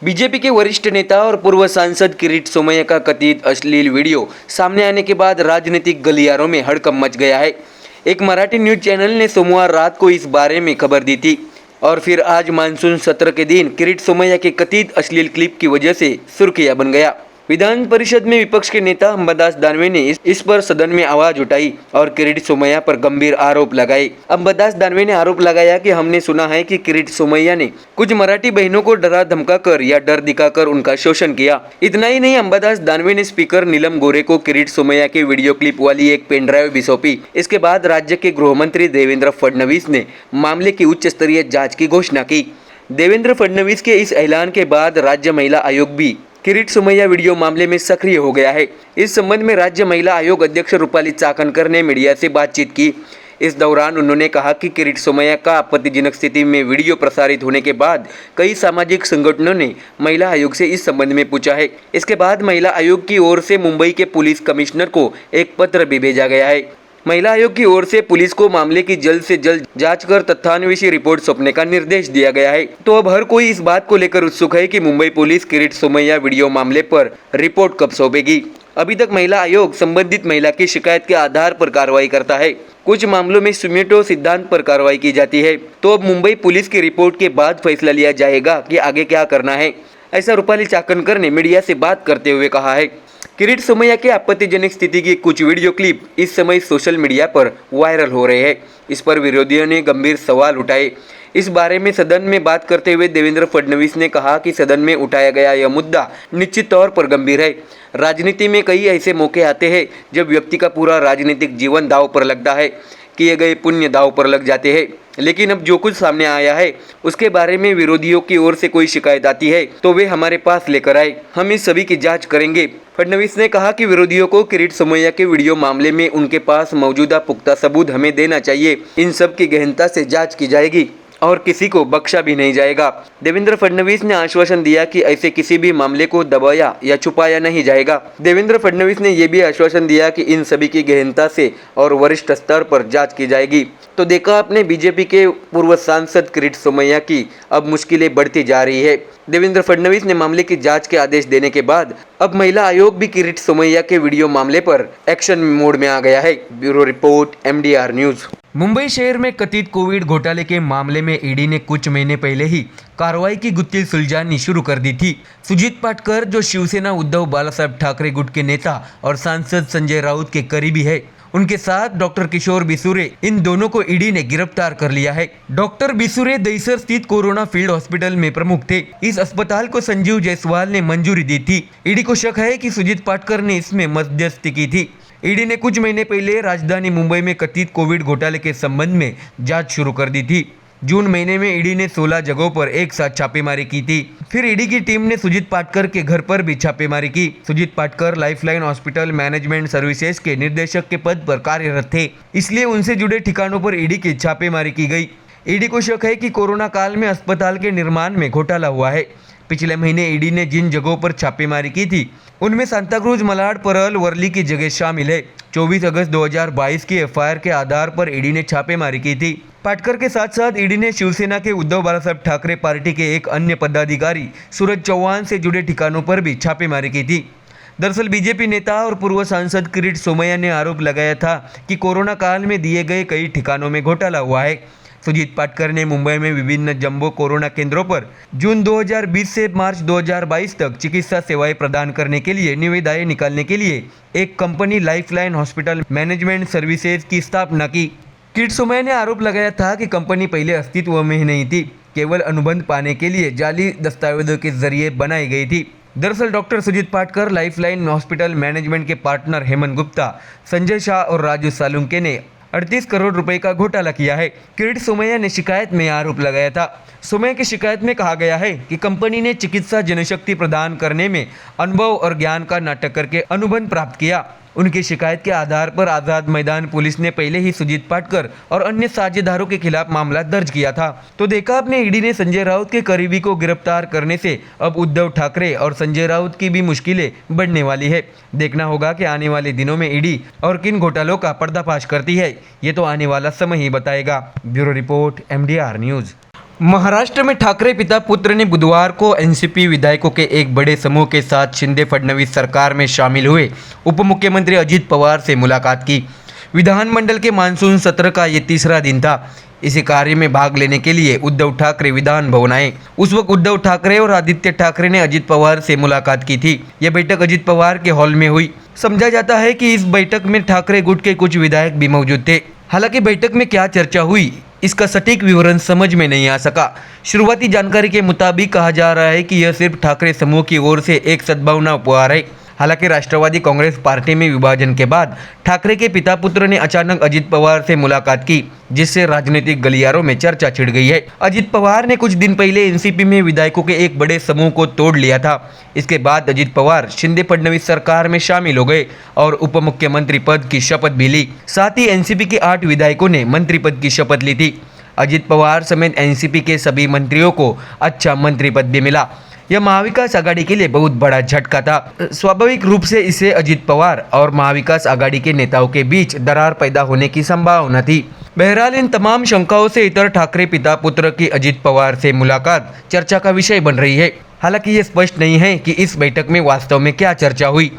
BJP के वरिष्ठ नेता और पूर्व सांसद किरीट सोमैया का कथित अश्लील वीडियो सामने आने के बाद राजनीतिक गलियारों में हड़कंप मच गया है। एक मराठी न्यूज चैनल ने सोमवार रात को इस बारे में खबर दी थी और फिर आज मानसून सत्र के दिन किरीट सोमैया के कथित अश्लील क्लिप की वजह से सुर्खियां बन गया। विधान परिषद में विपक्ष के नेता अंबादास दानवे ने इस पर सदन में आवाज उठाई और किरीट सोमैया पर गंभीर आरोप लगाए। अंबादास दानवे ने आरोप लगाया कि हमने सुना है कि किरीट सोमैया ने कुछ मराठी बहनों को डरा धमकाकर या डर दिखाकर उनका शोषण किया। इतना ही नहीं, अंबादास दानवे ने स्पीकर नीलम गोरे को किरीट सोमैया की वीडियो क्लिप वाली एक पेन ड्राइव भी सौंपी। इसके बाद राज्य के गृह मंत्री देवेंद्र फडणवीस ने मामले की उच्च स्तरीय जाँच की घोषणा की। देवेंद्र फडणवीस के इस ऐलान के बाद राज्य महिला आयोग भी किरीट सोमैया वीडियो मामले में सक्रिय हो गया है। इस संबंध में राज्य महिला आयोग अध्यक्ष रूपाली चाकणकर ने मीडिया से बातचीत की। इस दौरान उन्होंने कहा कि किरीट सोमैया का आपत्तिजनक स्थिति में वीडियो प्रसारित होने के बाद कई सामाजिक संगठनों ने महिला आयोग से इस संबंध में पूछा है। इसके बाद महिला आयोग की ओर से मुंबई के पुलिस कमिश्नर को एक पत्र भी भेजा गया है। महिला आयोग की ओर से पुलिस को मामले की जल्द से जल्द जांच कर तथ्यान्वेषी रिपोर्ट सौंपने का निर्देश दिया गया है। तो अब हर कोई इस बात को लेकर उत्सुक है कि मुंबई पुलिस किरीट सोमैया वीडियो मामले पर रिपोर्ट कब सौंपेगी। अभी तक महिला आयोग संबंधित महिला की शिकायत के आधार पर कार्रवाई करता है। कुछ मामलों में सुमेटो सिद्धांत पर कार्रवाई की जाती है। तो अब मुंबई पुलिस की रिपोर्ट के बाद फैसला लिया जाएगा कि आगे क्या करना है, ऐसा रूपाली चाकणकर ने मीडिया से बात करते हुए कहा है। किरीट सोमैया के आपत्तिजनक स्थिति की कुछ वीडियो क्लिप इस समय सोशल मीडिया पर वायरल हो रहे हैं। इस पर विरोधियों ने गंभीर सवाल उठाए। इस बारे में सदन में बात करते हुए देवेंद्र फडणवीस ने कहा कि सदन में उठाया गया यह मुद्दा निश्चित तौर पर गंभीर है। राजनीति में कई ऐसे मौके आते हैं जब व्यक्ति का पूरा राजनीतिक जीवन दांव पर लगता है, किए गए पुण्य दांव पर लग जाते हैं। लेकिन अब जो कुछ सामने आया है उसके बारे में विरोधियों की ओर से कोई शिकायत आती है तो वे हमारे पास लेकर आए, हम इस सभी की जांच करेंगे। फडणवीस ने कहा कि विरोधियों को किरीट सोमैया के वीडियो मामले में उनके पास मौजूदा पुख्ता सबूत हमें देना चाहिए। इन सब की गहनता से जांच की जाएगी और किसी को बख्शा भी नहीं जाएगा। देवेंद्र फडणवीस ने आश्वासन दिया कि ऐसे किसी भी मामले को दबाया या छुपाया नहीं जाएगा। देवेंद्र फडणवीस ने यह भी आश्वासन दिया कि इन सभी की गहनता से और वरिष्ठ स्तर पर जांच की जाएगी। तो देखा आपने, बीजेपी के पूर्व सांसद किरीट सोमैया की अब मुश्किलें बढ़ती जा रही है। देवेंद्र फडणवीस ने मामले की जांच के आदेश देने के बाद अब महिला आयोग भी किरीट सोमैया के वीडियो मामले पर एक्शन मोड में आ गया है। Bureau report, MDR news. Mumbai शहर में कथित कोविड घोटाले के मामले में ईडी ने कुछ महीने पहले ही कार्रवाई की गुत्थी सुलझानी शुरू कर दी थी। सुजीत पाटकर, जो शिवसेना उद्धव बालासाहेब ठाकरे गुट के नेता और सांसद संजय राउत के करीबी है, उनके साथ डॉक्टर किशोर बिसूरे, इन दोनों को ईडी ने गिरफ्तार कर लिया है। डॉक्टर बिसूरे दहिसर स्थित कोरोना फील्ड हॉस्पिटल में प्रमुख थे। इस अस्पताल को संजीव जायसवाल ने मंजूरी दी थी। ईडी को शक है कि सुजीत पाटकर ने इसमें मध्यस्थी की थी। ईडी ने कुछ महीने पहले राजधानी मुंबई में कथित कोविड घोटाले के संबंध में जांच शुरू कर दी थी। जून महीने में ईडी ने 16 जगहों पर एक साथ छापेमारी की थी। फिर ईडी की टीम ने सुजीत पाटकर के घर पर भी छापेमारी की। Sujit Patkar Lifeline Hospital Management Services के निर्देशक के पद पर कार्यरत थे, इसलिए उनसे जुड़े ठिकानों पर ईडी की छापेमारी की गई। ईडी को शक है कि कोरोना काल में अस्पताल के निर्माण में घोटाला हुआ है। पिछले महीने ईडी ने जिन जगहों पर छापेमारी की थी उनमें सांताक्रूज, मलाड, परल, वर्ली की जगह शामिल है। 24 अगस्त 2022 की FIR के आधार पर ईडी ने छापेमारी की थी। पाटकर के साथ साथ ईडी ने शिवसेना के उद्धव बालासाहेब ठाकरे पार्टी के एक अन्य पदाधिकारी सूरज चौहान से जुड़े ठिकानों पर भी छापेमारी की थी। दरअसल बीजेपी नेता और पूर्व सांसद किरीट सोमैया ने आरोप लगाया था कि कोरोना काल में दिए गए कई ठिकानों में घोटाला हुआ है। सुजीत पाटकर ने मुंबई में विभिन्न जंबो कोरोना केंद्रों पर जून 2020 से मार्च 2022 तक चिकित्सा सेवाएं प्रदान करने के लिए निविदाएं निकालने के लिए एक company lifeline Hospital Management services की स्थापना की। किरीट सोमैया ने आरोप लगाया था कि कंपनी पहले अस्तित्व में ही नहीं थी, केवल अनुबंध पाने के लिए जाली दस्तावेजों के जरिए बनाई गई थी। दरअसल doctor Sujit Patkar Lifeline Hospital Management के पार्टनर हेमंत गुप्ता, संजय शाह और राजू सालुंके ने 38 करोड़ रुपए का घोटाला किया है। किरीट सोमैया ने शिकायत में आरोप लगाया था। सोमैया की शिकायत में कहा गया है कि कंपनी ने चिकित्सा जनशक्ति प्रदान करने में अनुभव और ज्ञान का नाटक करके अनुबंध प्राप्त किया। उनकी शिकायत के आधार पर आजाद मैदान पुलिस ने पहले ही सुजीत पाटकर और अन्य साझेदारों के खिलाफ मामला दर्ज किया था। तो देखा आपने, ईडी ने संजय राउत के करीबी को गिरफ्तार करने से अब उद्धव ठाकरे और संजय राउत की भी मुश्किलें बढ़ने वाली है। देखना होगा कि आने वाले दिनों में ईडी और किन घोटालों का पर्दाफाश करती है, ये तो आने वाला समय ही बताएगा। Bureau report, MDR news. Maharashtra में ठाकरे पिता पुत्र ने बुधवार को एनसीपी विधायकों के एक बड़े समूह के साथ शिंदे फडणवीस सरकार में शामिल हुए उप मुख्यमंत्री अजित पवार से मुलाकात की। विधानमंडल के मानसून सत्र का ये तीसरा दिन था। इसी कार्य में भाग लेने के लिए उद्धव ठाकरे विधान भवन आए। उस वक्त उद्धव ठाकरे और आदित्य ठाकरे ने अजित पवार से मुलाकात की थी। यह बैठक अजित पवार के हॉल में हुई। समझा जाता है कि इस बैठक में ठाकरे गुट के कुछ विधायक भी मौजूद थे। हालांकि बैठक में क्या चर्चा हुई, इसका सटीक विवरण समझ में नहीं आ सका। शुरुआती जानकारी के मुताबिक कहा जा रहा है कि यह सिर्फ ठाकरे समूह की ओर से एक सद्भावना उपहार है। हालांकि राष्ट्रवादी कांग्रेस पार्टी में विभाजन के बाद ठाकरे के पिता पुत्र ने अचानक अजित पवार से मुलाकात की, जिससे राजनीतिक गलियारों में चर्चा छिड़ गई है। अजित पवार ने कुछ दिन पहले एनसीपी में विधायकों के एक बड़े समूह को तोड़ लिया था। इसके बाद अजित पवार शिंदे फडणवीस सरकार में शामिल हो गए और उप मुख्यमंत्री पद की शपथ भी ली। साथ ही एनसीपी के 8 विधायकों ने मंत्री पद की शपथ ली थी। अजित पवार समेत एनसीपी के सभी मंत्रियों को अच्छा मंत्री पद भी मिला। यह महाविकास आघाड़ी के लिए बहुत बड़ा झटका था। स्वाभाविक रूप से इसे अजित पवार और महाविकास आघाड़ी के नेताओं के बीच दरार पैदा होने की संभावना थी। बहरहाल इन तमाम शंकाओं से इतर ठाकरे पिता पुत्र की अजित पवार से मुलाकात चर्चा का विषय बन रही है। हालांकि ये स्पष्ट नहीं है कि इस बैठक में वास्तव में क्या चर्चा हुई।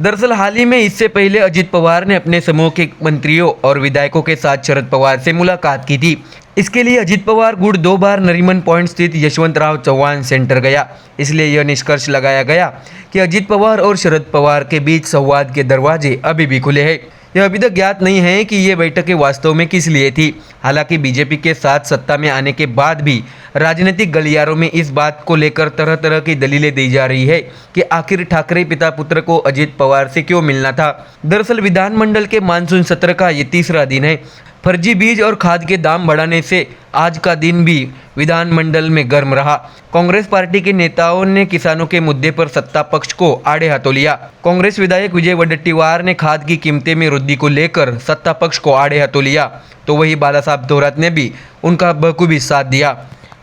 दरअसल हाल ही में इससे पहले अजित पवार ने अपने समूह के मंत्रियों और विधायकों के साथ शरद पवार से मुलाकात की थी। इसके लिए अजित पवार गुट 2 बार नरीमन पॉइंट स्थित यशवंतराव चव्हाण सेंटर गया। इसलिए यह निष्कर्ष लगाया गया कि अजित पवार और शरद पवार के बीच संवाद के दरवाजे अभी भी खुले हैं। यह अभी तक ज्ञात नहीं है कि ये बैठकें वास्तव में किस लिए थी। हालांकि बीजेपी के साथ सत्ता में आने के बाद भी राजनीतिक गलियारों में इस बात को लेकर तरह तरह की दलीलें दी जा रही है कि आखिर ठाकरे पिता पुत्र को अजित पवार से क्यों मिलना था। दरअसल विधानमंडल के मानसून सत्र का ये तीसरा दिन है। फर्जी बीज और खाद के दाम बढ़ाने से आज का दिन भी विधानमंडल में गर्म रहा। कांग्रेस पार्टी के नेताओं ने किसानों के मुद्दे पर सत्ता पक्ष को आड़े हाथों लिया। कांग्रेस विधायक विजय वडेट्टीवार ने खाद की कीमतें में वृद्धि को लेकर सत्ता पक्ष को आड़े हाथों लिया, तो वही बालासाहब थोरात ने भी उनका बखूबी साथ दिया।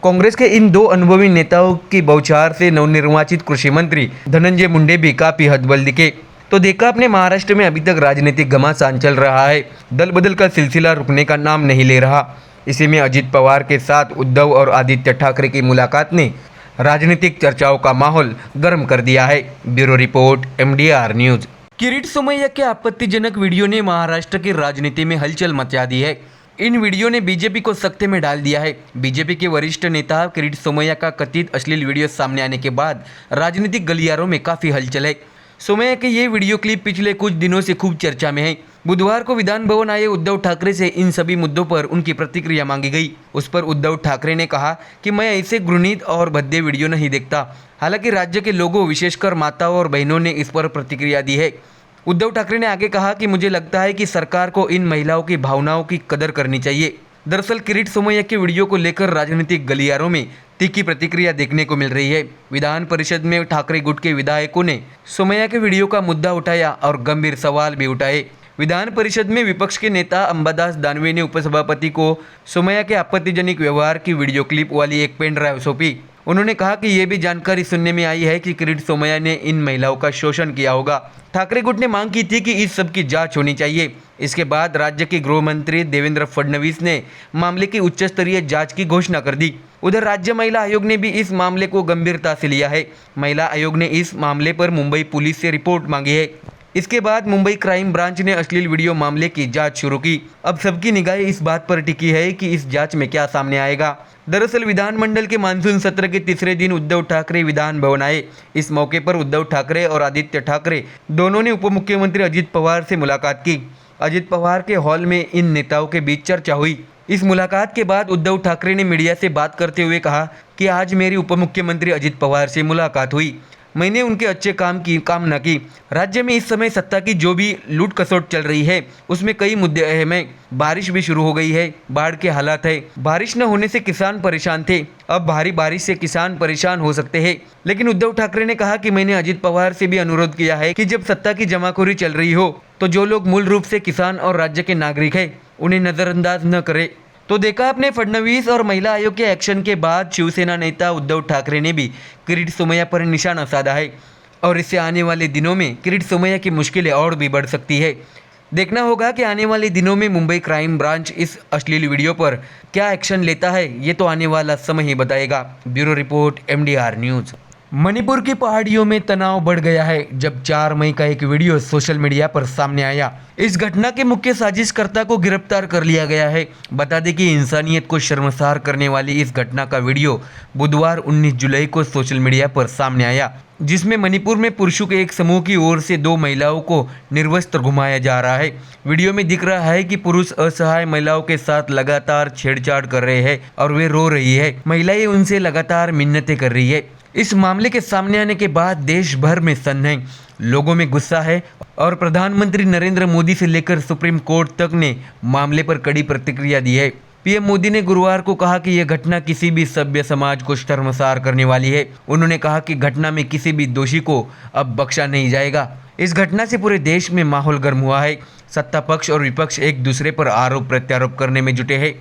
कांग्रेस के इन 2 अनुभवी नेताओं की बौछार से नवनिर्वाचित कृषि मंत्री धनंजय मुंडे भी काफी हतबल दिखे। तो देखा आपने, महाराष्ट्र में अभी तक राजनीतिक घमासान चल रहा है। दल बदल का सिलसिला रुकने का नाम नहीं ले रहा। इसी में अजित पवार के साथ उद्धव और आदित्य ठाकरे की मुलाकात ने राजनीतिक चर्चाओं का माहौल गर्म कर दिया है। Bureau report, MDR news. Kirit Somaiya के आपत्तिजनक वीडियो ने महाराष्ट्र की राजनीति में हलचल मचा दी है। इन वीडियो ने बीजेपी को सख्ते में डाल दिया है। बीजेपी के वरिष्ठ नेता किरीट सोमैया का कथित अश्लील वीडियो सामने आने के बाद राजनीतिक गलियारों में काफ़ी हलचल है। सोमैया के ये वीडियो क्लिप पिछले कुछ दिनों से खूब चर्चा में है। बुधवार को विधान भवन आए उद्धव ठाकरे से इन सभी मुद्दों पर उनकी प्रतिक्रिया मांगी गई। उस पर उद्धव ठाकरे ने कहा कि मैं ऐसे घृणित और भद्दे वीडियो नहीं देखता। हालांकि राज्य के लोगों, विशेषकर माताओं और बहनों ने इस पर प्रतिक्रिया दी है। उद्धव ठाकरे ने आगे कहा कि मुझे लगता है कि सरकार को इन महिलाओं की भावनाओं की कदर करनी चाहिए। दरअसल किरीट सोमैया के वीडियो को लेकर राजनीतिक गलियारों में तीखी प्रतिक्रिया देखने को मिल रही है। विधान परिषद में ठाकरे गुट के विधायकों ने सोमैया के वीडियो का मुद्दा उठाया और गंभीर सवाल भी उठाए। विधान परिषद में विपक्ष के नेता अंबादास दानवे ने उपसभापति को सोमैया के आपत्तिजनक व्यवहार की वीडियो क्लिप वाली एक पेन ड्राइव सौंपी। उन्होंने कहा कि ये भी जानकारी सुनने में आई है कि किरीट सोमैया ने इन महिलाओं का शोषण किया होगा। ठाकरे गुट ने मांग की थी कि इस सब की जांच होनी चाहिए। इसके बाद राज्य के गृह मंत्री देवेंद्र फडणवीस ने मामले की उच्च स्तरीय जांच की घोषणा कर दी। उधर राज्य महिला आयोग ने भी इस मामले को गंभीरता से लिया है। महिला आयोग ने इस मामले पर मुंबई पुलिस से रिपोर्ट मांगी है। इसके बाद मुंबई क्राइम ब्रांच ने अश्लील वीडियो मामले की जांच शुरू की। अब सबकी निगाहें इस बात पर टिकी है कि इस जांच में क्या सामने आएगा। दरअसल विधानमंडल के मानसून सत्र के तीसरे दिन उद्धव ठाकरे विधान भवन आए। इस मौके पर उद्धव ठाकरे और आदित्य ठाकरे दोनों ने उप मुख्यमंत्री अजित पवार से मुलाकात की। अजित पवार के हॉल में इन नेताओं के बीच चर्चा हुई। इस मुलाकात के बाद उद्धव ठाकरे ने मीडिया से बात करते हुए कहा कि आज मेरी उप मुख्यमंत्री अजित पवार से मुलाकात हुई। मैंने उनके अच्छे काम की कामना की। राज्य में इस समय सत्ता की जो भी लूट खसोट चल रही है उसमें कई मुद्दे अहम हैं। बारिश भी शुरू हो गई है, बाढ़ के हालात है। बारिश न होने से किसान परेशान थे, अब भारी बारिश से किसान परेशान हो सकते हैं। लेकिन उद्धव ठाकरे ने कहा कि मैंने अजित पवार से भी अनुरोध किया है कि जब सत्ता की जमाखोरी चल रही हो तो जो लोग मूल रूप से किसान और राज्य के नागरिक हैं उन्हें नजरअंदाज न करे। तो देखा आपने, फडणवीस और महिला आयोग के एक्शन के बाद शिवसेना नेता उद्धव ठाकरे ने भी किरीट सोमैया पर निशाना साधा है और इससे आने वाले दिनों में किरीट सोमैया की मुश्किलें और भी बढ़ सकती है। देखना होगा कि आने वाले दिनों में मुंबई क्राइम ब्रांच इस अश्लील वीडियो पर क्या एक्शन लेता है, ये तो आने वाला समय ही बताएगा। Bureau report MDR news. Manipur की पहाड़ियों में तनाव बढ़ गया है जब 4 मई का एक वीडियो सोशल मीडिया पर सामने आया। इस घटना के मुख्य साजिशकर्ता को गिरफ्तार कर लिया गया है। बता दें कि इंसानियत को शर्मसार करने वाली इस घटना का वीडियो बुधवार 19 जुलाई को सोशल मीडिया पर सामने आया, जिसमें मणिपुर में पुरुषों के एक समूह की ओर से 2 महिलाओं को निर्वस्त्र घुमाया जा रहा है। वीडियो में दिख रहा है कि पुरुष असहाय महिलाओं के साथ लगातार छेड़छाड़ कर रहे हैं और वे रो रही है। महिलाएं उनसे लगातार मिन्नतें कर रही है। इस मामले के सामने आने के बाद देश भर में सन्नाटा है, लोगों में गुस्सा है और प्रधानमंत्री नरेंद्र मोदी से लेकर सुप्रीम कोर्ट तक ने मामले पर कड़ी प्रतिक्रिया दी है। पीएम मोदी ने गुरुवार को कहा कि यह घटना किसी भी सभ्य समाज को शर्मसार करने वाली है। उन्होंने कहा कि घटना में किसी भी दोषी को अब बख्शा नहीं जाएगा। इस घटना से पूरे देश में माहौल गर्म हुआ है। सत्ता पक्ष और विपक्ष एक दूसरे पर आरोप प्रत्यारोप करने में जुटे हैं।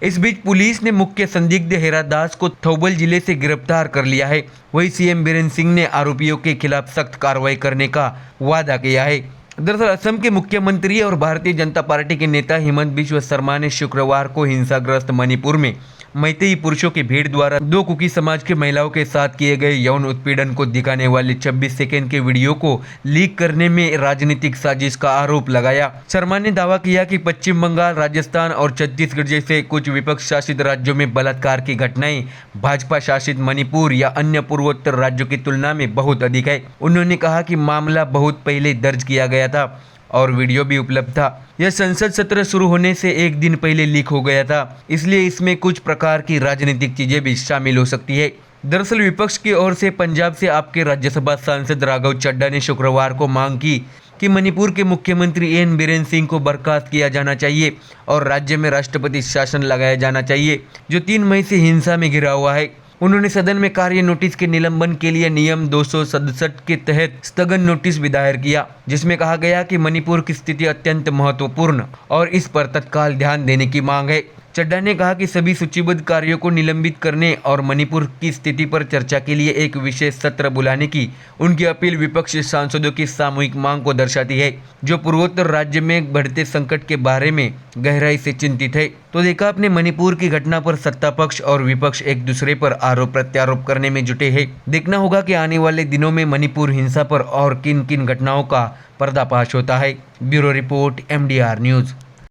इस बीच पुलिस ने मुख्य संदिग्ध हेरा दास को थौबल जिले से गिरफ्तार कर लिया है। वहीं सीएम बीरेन सिंह ने आरोपियों के खिलाफ सख्त कार्रवाई करने का वादा किया है। दरअसल असम के मुख्यमंत्री और भारतीय जनता पार्टी के नेता हिमंत बिश्व शर्मा ने शुक्रवार को हिंसाग्रस्त मणिपुर में मैतेई पुरुषों की भीड़ द्वारा 2 कुकी समाज के महिलाओं के साथ किए गए यौन उत्पीड़न को दिखाने वाले 26 सेकंड के वीडियो को लीक करने में राजनीतिक साजिश का आरोप लगाया। शर्मा ने दावा किया कि पश्चिम बंगाल, राजस्थान और छत्तीसगढ़ जैसे कुछ विपक्ष शासित राज्यों में बलात्कार की घटनाएं भाजपा शासित मणिपुर या अन्य पूर्वोत्तर राज्यों की तुलना में बहुत अधिक है। उन्होंने कहा कि मामला बहुत पहले दर्ज किया गया था और वीडियो भी उपलब्ध था। यह संसद सत्र शुरू होने से एक दिन पहले लीक हो गया था, इसलिए इसमें कुछ प्रकार की राजनीतिक चीजें भी शामिल हो सकती है। दरअसल विपक्ष की ओर से पंजाब से आपके राज्यसभा सांसद राघव चड्ढा ने शुक्रवार को मांग की कि मणिपुर के मुख्यमंत्री एन बीरेन सिंह को बर्खास्त किया जाना चाहिए और राज्य में राष्ट्रपति शासन लगाया जाना चाहिए, जो 3 मई से हिंसा में घिरा हुआ है। उन्होंने सदन में कार्य नोटिस के निलंबन के लिए नियम 267 के तहत स्थगन नोटिस भी दायर किया, जिसमें कहा गया कि मणिपुर की स्थिति अत्यंत महत्वपूर्ण और इस पर तत्काल ध्यान देने की मांग है। चड्ढा ने कहा कि सभी सूचीबद्ध कार्यों को निलंबित करने और मणिपुर की स्थिति पर चर्चा के लिए एक विशेष सत्र बुलाने की उनकी अपील विपक्षी सांसदों की सामूहिक मांग को दर्शाती है, जो पूर्वोत्तर राज्य में बढ़ते संकट के बारे में गहराई से चिंतित है। तो देखा आपने, मणिपुर की घटना पर सत्ता पक्ष और विपक्ष एक दूसरे पर आरोप प्रत्यारोप करने में जुटे हैं। देखना होगा कि आने वाले दिनों में मणिपुर हिंसा पर और किन किन घटनाओं का पर्दाफाश होता है। Bureau report MDR news.